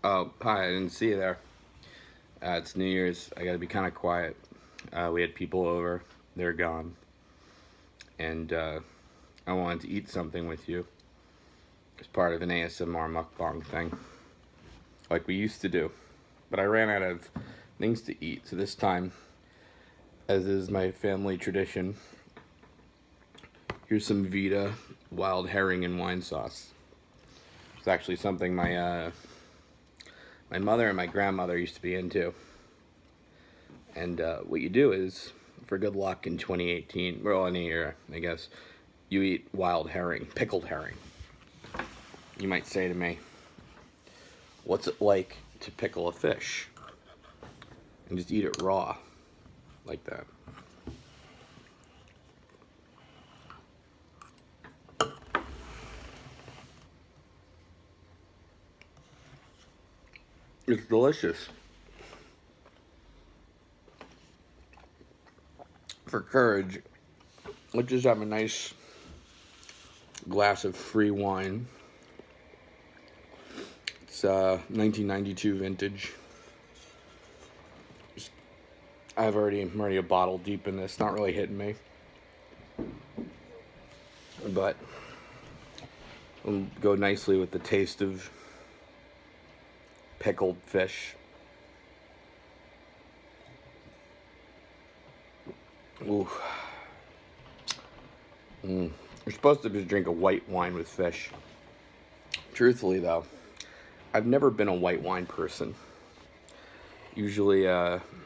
Oh, hi, I didn't see you there. It's New Year's. I gotta be kind of quiet. We had people over. They're gone. And I wanted to eat something with you as part of an ASMR mukbang thing, like we used to do. But I ran out of things to eat, so this time, as is my family tradition, here's some Vita wild herring and wine sauce. It's actually something my mother and my grandmother used to be into. And what you do is, for good luck in 2018, well, any year, I guess, you eat wild herring, pickled herring. You might say to me, what's it like to pickle a fish? And just eat it raw, like that. It's delicious. For courage, let's just have a nice glass of free wine. It's 1992 vintage. I'm already a bottle deep in this. Not really hitting me, but it'll go nicely with the taste of pickled fish. Ooh. You're supposed to just drink a white wine with fish. Truthfully, though, I've never been a white wine person. Usually,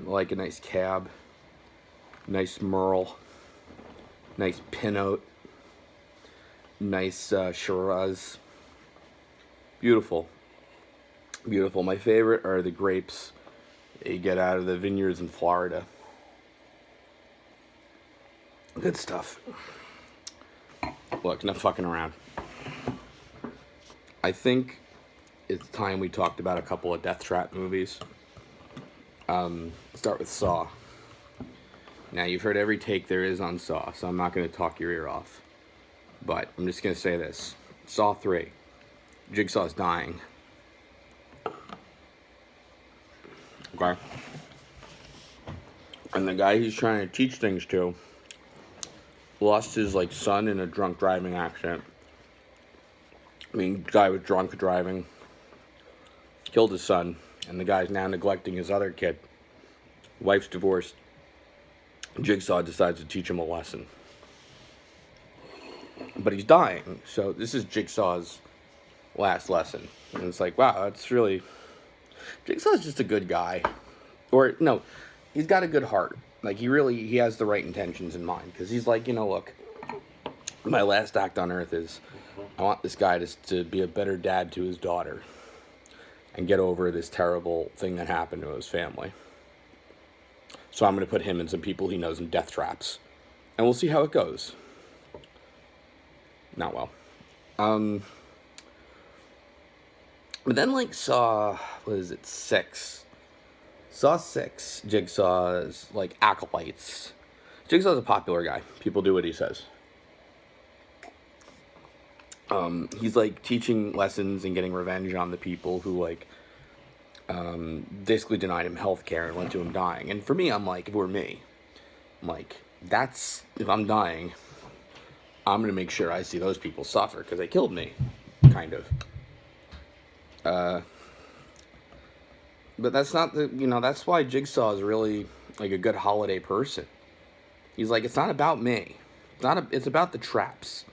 like a nice cab, nice Merle, nice Pinot, nice Shiraz. Beautiful. Beautiful. My favorite are the grapes that you get out of the vineyards in Florida. Good stuff. Look, enough fucking around. I think it's time we talked about a couple of Death Trap movies. Start with Saw. Now, you've heard every take there is on Saw, so I'm not going to talk your ear off. But I'm just going to say this. Saw 3. Jigsaw's dying. Okay? And the guy he's trying to teach things to lost his, son in a drunk driving accident. Guy was drunk driving. Killed his son. And the guy's now neglecting his other kid. Wife's divorced. Jigsaw decides to teach him a lesson. But he's dying, so this is Jigsaw's last lesson. And it's like, wow, that's really... Jigsaw's just a good guy. Or, no, he's got a good heart. He has the right intentions in mind. Because he's like, look, my last act on Earth is, I want this guy to be a better dad to his daughter. And get over this terrible thing that happened to his family. So I'm going to put him and some people he knows in death traps. And we'll see how it goes. Not well. But then, Saw, what is it, 6? Saw 6, Jigsaw's, acolytes. Jigsaw's a popular guy. People do what he says. He's, teaching lessons and getting revenge on the people who, basically denied him health care and led to him dying. And for me, I'm like, if it were me, I'm like, if I'm dying, I'm going to make sure I see those people suffer because they killed me, kind of. But that's not that's why Jigsaw is really, a good holiday person. He's like, it's not about me. It's about the traps.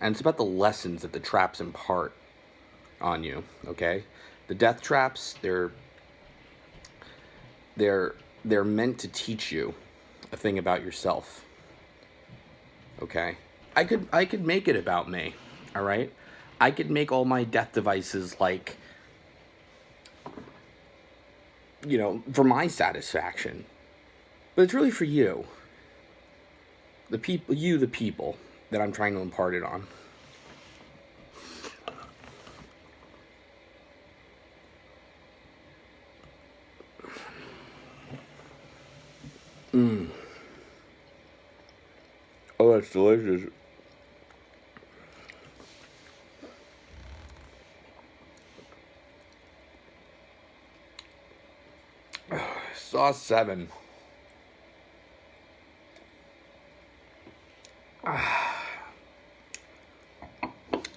And it's about the lessons that the traps impart on you, okay? The death traps, they're meant to teach you a thing about yourself. Okay? I could make it about me, all right? I could make all my death devices for my satisfaction. But it's really for you. The people that I'm trying to impart it on. Oh, that's delicious. Saw 7. I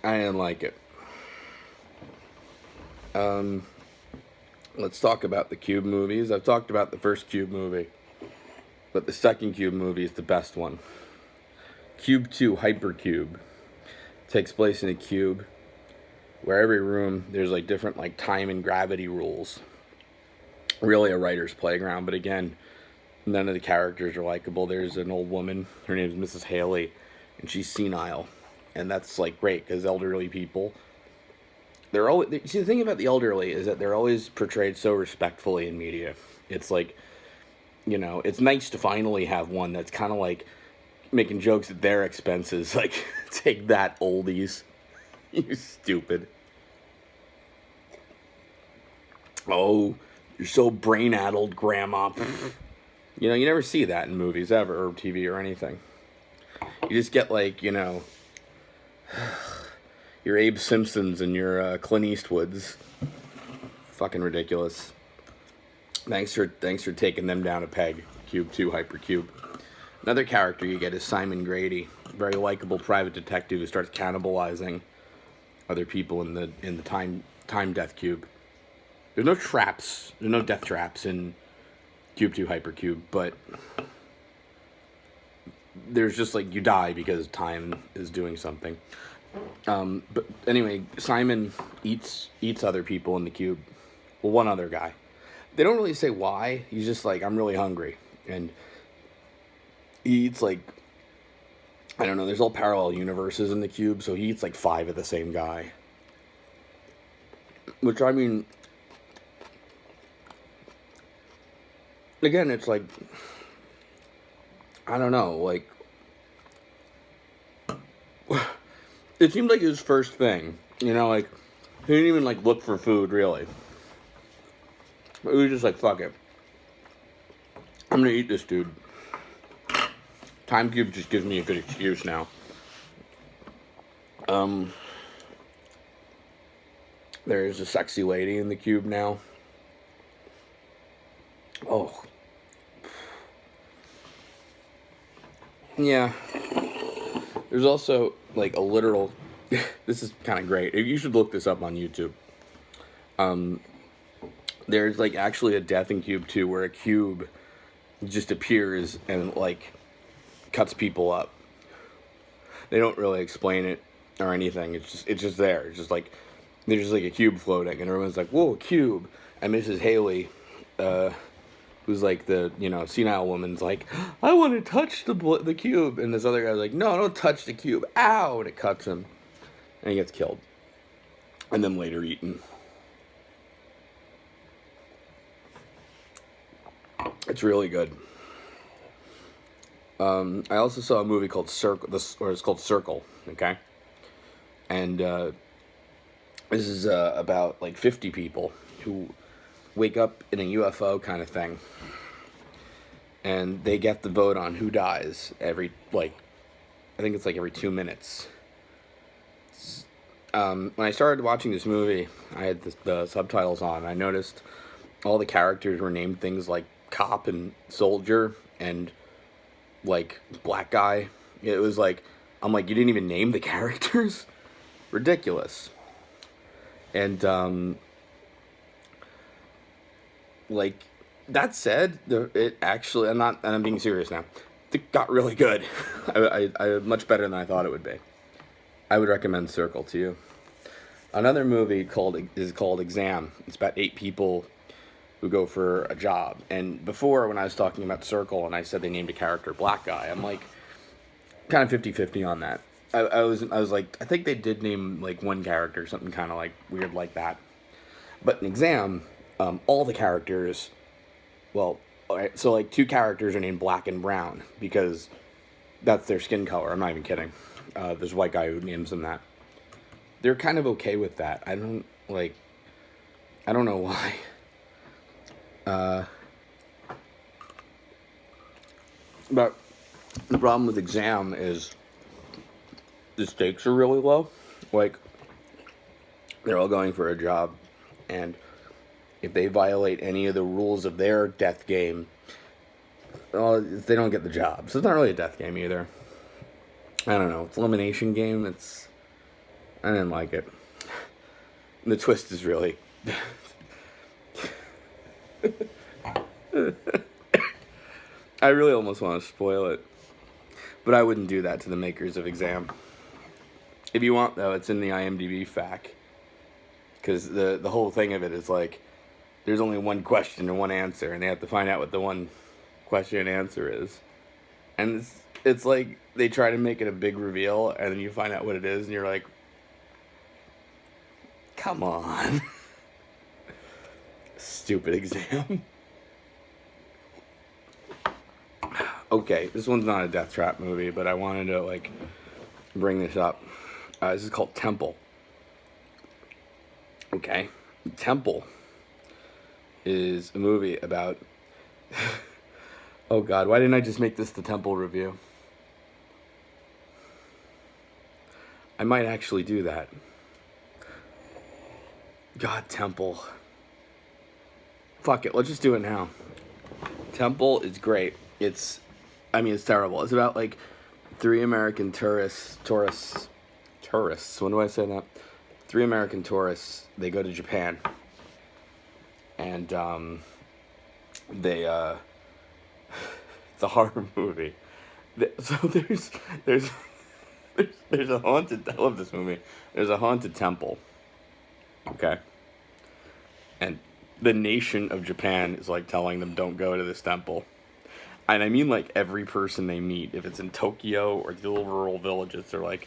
didn't like it. Let's talk about the Cube movies. I've talked about the first Cube movie, but the second Cube movie is the best one. Cube 2 Hypercube takes place in a cube where every room there's like different like time and gravity rules. Really a writer's playground, but again, none of the characters are likable. There's an old woman, her name is Mrs. Haley, and she's senile, and that's like great because elderly people, they're always, see, the thing about the elderly is that they're always portrayed so respectfully in media. It's like, it's nice to finally have one that's kind of like making jokes at their expenses, like, take that, oldies. You stupid. Oh, you're so brain-addled, Grandma. You never see that in movies ever, or TV or anything. You just get like, your Abe Simpsons and your Clint Eastwoods. Fucking ridiculous. Thanks for taking them down a peg. Cube 2 Hypercube. Another character you get is Simon Grady, very likable private detective who starts cannibalizing other people in the time death cube. There's no traps. There's no death traps in Cube 2 Hypercube, but there's just like you die because time is doing something. But anyway, Simon eats other people in the cube. Well, one other guy. They don't really say why. He's just like, I'm really hungry, and he eats like, I don't know. There's all parallel universes in the cube, so he eats like 5 of the same guy. Which, I mean, again, it's like, I don't know, like, it seemed like his first thing, like, he didn't even, like, look for food, really. He was just like, fuck it. I'm gonna eat this dude. Time Cube just gives me a good excuse now. There's a sexy lady in the cube now. Oh. Yeah. There's also, like, a literal... This is kind of great. You should look this up on YouTube. There's, like, actually a death in Cube 2 where a cube just appears and, like, cuts people up. They don't really explain it or anything. It's just there. It's just, like, there's just, like, a cube floating, and everyone's like, whoa, a cube. And Mrs. Haley, who's like the, senile woman's like, I want to touch the cube. And this other guy's like, no, don't touch the cube. Ow! And it cuts him. And he gets killed. And then later eaten. It's really good. I also saw a movie called Circle, it's called Circle, okay? And this is about like 50 people who wake up in a UFO kind of thing, and they get the vote on who dies every, like, I think it's like every 2 minutes. When I started watching this movie, I had the subtitles on, and I noticed all the characters were named things like cop and soldier and, like, black guy. It was like, I'm like, you didn't even name the characters? Ridiculous. And, like, that said, it actually, I'm being serious now, it got really good. I much better than I thought it would be. I would recommend Circle to you. Another movie is called Exam. It's about 8 people who go for a job. And before, when I was talking about Circle and I said they named a character Black Guy, I'm like, kind of 50-50 on that. I was like, I think they did name, like, one character, something kind of, like, weird like that. But in Exam, all the characters, well, alright, so, like, 2 characters are named Black and Brown, because that's their skin color. I'm not even kidding. There's a white guy who names them that. They're kind of okay with that. I don't know why. But the problem with Exam is the stakes are really low. Like, they're all going for a job, and if they violate any of the rules of their death game, well, they don't get the job. So it's not really a death game either. I don't know. It's an elimination game. I didn't like it. The twist is really... I really almost want to spoil it. But I wouldn't do that to the makers of Exam. If you want, though, it's in the IMDb FAQ. Because the whole thing of it is like, there's only one question and one answer, and they have to find out what the one question and answer is. And it's like, they try to make it a big reveal, and then you find out what it is, and you're like, come on. Stupid Exam. Okay, this one's not a Death Trap movie, but I wanted to, like, bring this up. This is called Temple. Okay, Temple is a movie about... Oh God, why didn't I just make this the Temple review? I might actually do that. God, Temple. Fuck it, let's just do it now. Temple is great. It's terrible. It's about, like, 3 American tourists, when do I say that? 3 American tourists, they go to Japan. And, they, it's a horror movie. So there's a haunted, I love this movie. There's a haunted temple. Okay? And the nation of Japan is, like, telling them, don't go to this temple. And I mean, like, every person they meet, if it's in Tokyo or the little rural villages, they're like,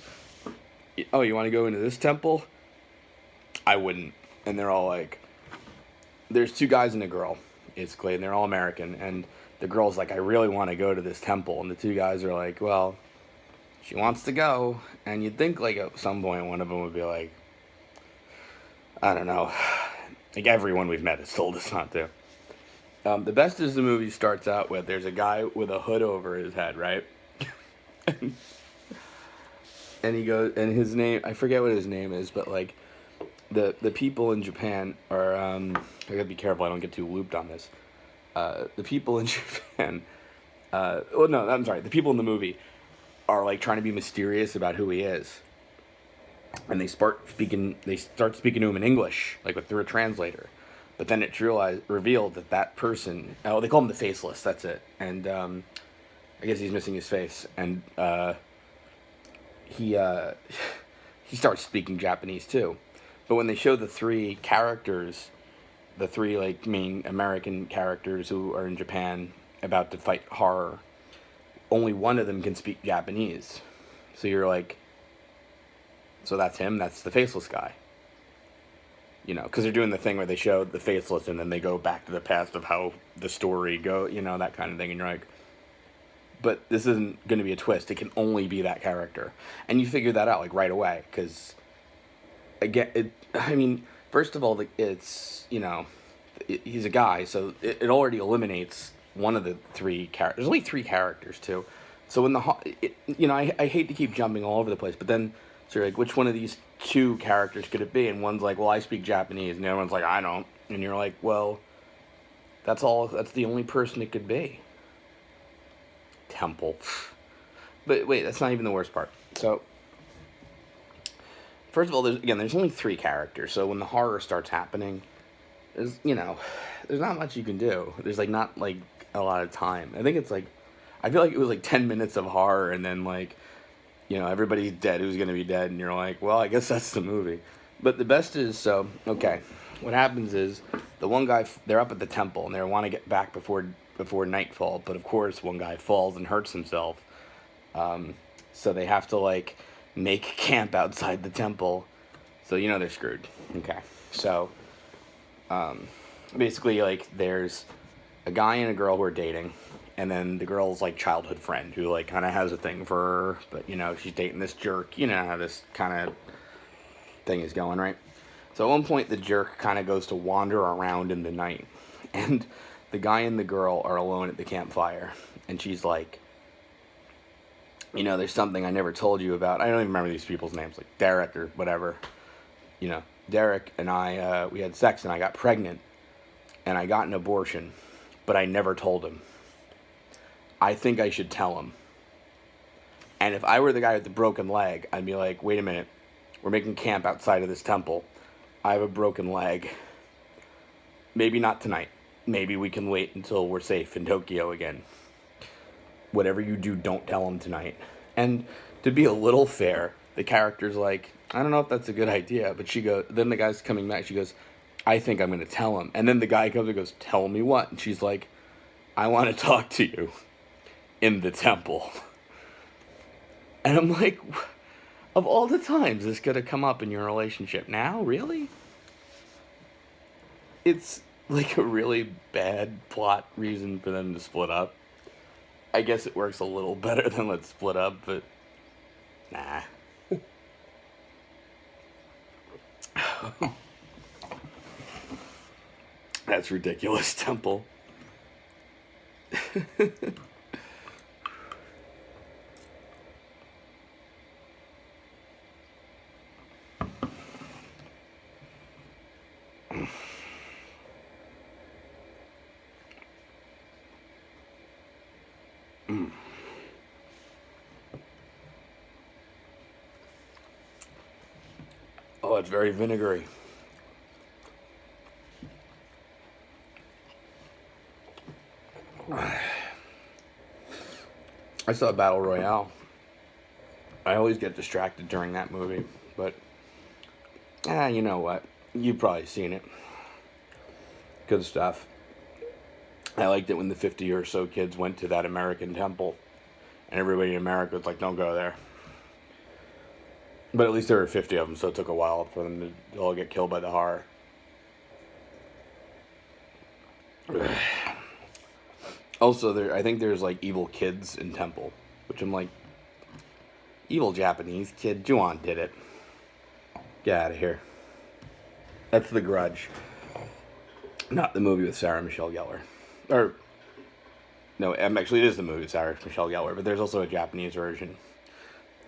oh, you want to go into this temple? I wouldn't. And they're all like, there's 2 guys and a girl, basically, and they're all American. And the girl's like, I really want to go to this temple. And the 2 guys are like, well, she wants to go. And you'd think, like, at some point one of them would be like, I don't know. Like, everyone we've met has told us not to. The best is the movie starts out with, there's a guy with a hood over his head, right? And he goes, and his name, I forget what his name is, but, like, the people in Japan are, I gotta be careful I don't get too looped on this. The people in Japan, the people in the movie are, like, trying to be mysterious about who he is. And they start speaking to him in English, like, through a translator. But then it's revealed that person... Oh, they call him the Faceless, that's it. And I guess he's missing his face. And he starts speaking Japanese, too. But when they show the 3 characters, the 3, like, main American characters who are in Japan about to fight horror, only one of them can speak Japanese. So you're like... So that's him, that's the Faceless guy. You know, because they're doing the thing where they show the Faceless and then they go back to the past of how the story that kind of thing. And you're like, but this isn't going to be a twist. It can only be that character. And you figure that out, like, right away. Because, again, first of all, it's, he's a guy. So it already eliminates one of the 3 characters. There's only 3 characters, too. So when I hate to keep jumping all over the place. But then, so you're like, which one of these 2 characters could it be? And one's like, well, I speak Japanese. And the other one's like, I don't. And you're like, well, that's the only person it could be. Temple. But wait, that's not even the worst part. So, first of all, there's only 3 characters. So when the horror starts happening, there's not much you can do. There's, like, not, like, a lot of time. I feel like it was, like, 10 minutes of horror and then, like, everybody's dead who's going to be dead, and you're like, well, I guess that's the movie. But the best is, what happens is, the one guy, they're up at the temple, and they want to get back before nightfall, but of course, one guy falls and hurts himself, so they have to, like, make camp outside the temple, so they're screwed. Okay, so, basically, like, there's a guy and a girl who are dating, and then the girl's, like, childhood friend who, like, kind of has a thing for her, but, she's dating this jerk. You know how this kind of thing is going, right? So at one point, the jerk kind of goes to wander around in the night, and the guy and the girl are alone at the campfire, and she's like, there's something I never told you about. I don't even remember these people's names, like Derek or whatever. Derek and I, we had sex, and I got pregnant. and I got an abortion, but I never told him. I think I should tell him. And if I were the guy with the broken leg, I'd be like, wait a minute, we're making camp outside of this temple. I have a broken leg. Maybe not tonight. Maybe we can wait until we're safe in Tokyo again. Whatever you do, don't tell him tonight. And to be a little fair, the character's like, I don't know if that's a good idea. But then the guy's coming back, she goes, I think I'm going to tell him. And then the guy comes and goes, tell me what? And she's like, I want to talk to you in the temple. And I'm like, of all the times this could have come up in your relationship, now? Really? It's like a really bad plot reason for them to split up. I guess it works a little better than let's split up, but nah. That's ridiculous, Temple. Oh, it's very vinegary. I saw Battle Royale. I always get distracted during that movie, but you know what? You've probably seen it. Good stuff. I liked it when the 50 or so kids went to that American temple, and everybody in America was like, don't go there. But at least there were 50 of them, so it took a while for them to all get killed by the horror. Also, I think there's like evil kids in Temple, which I'm like, evil Japanese kid, Ju-on did it. Get out of here. That's The Grudge. Not the movie with Sarah Michelle Gellar. No, actually it is the movie with Sarah Michelle Gellar, but there's also a Japanese version.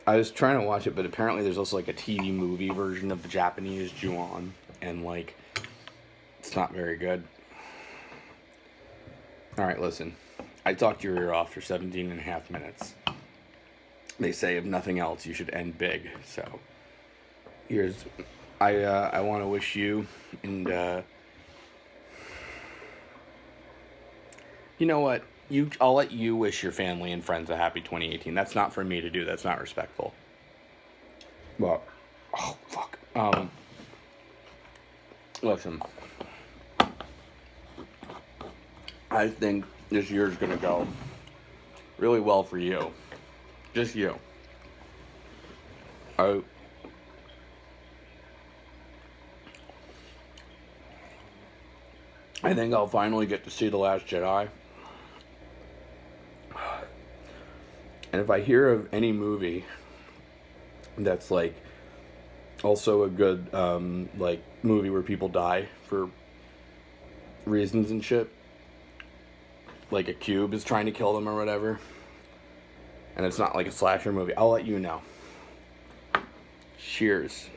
I was trying to watch it, but apparently there's also like a TV movie version of the Japanese Ju-on, and like, it's not very good. Alright, listen. I talked your ear off for 17 and a half minutes. They say, if nothing else, you should end big. So, I want to wish you, and, you know what? I'll let you wish your family and friends a happy 2018. That's not for me to do. That's not respectful. Well, oh, fuck. Listen. I think this year's gonna go really well for you. Just you. I think I'll finally get to see The Last Jedi. And if I hear of any movie that's like also a good like movie where people die for reasons and shit, like a cube is trying to kill them or whatever, and it's not like a slasher movie, I'll let you know. Cheers.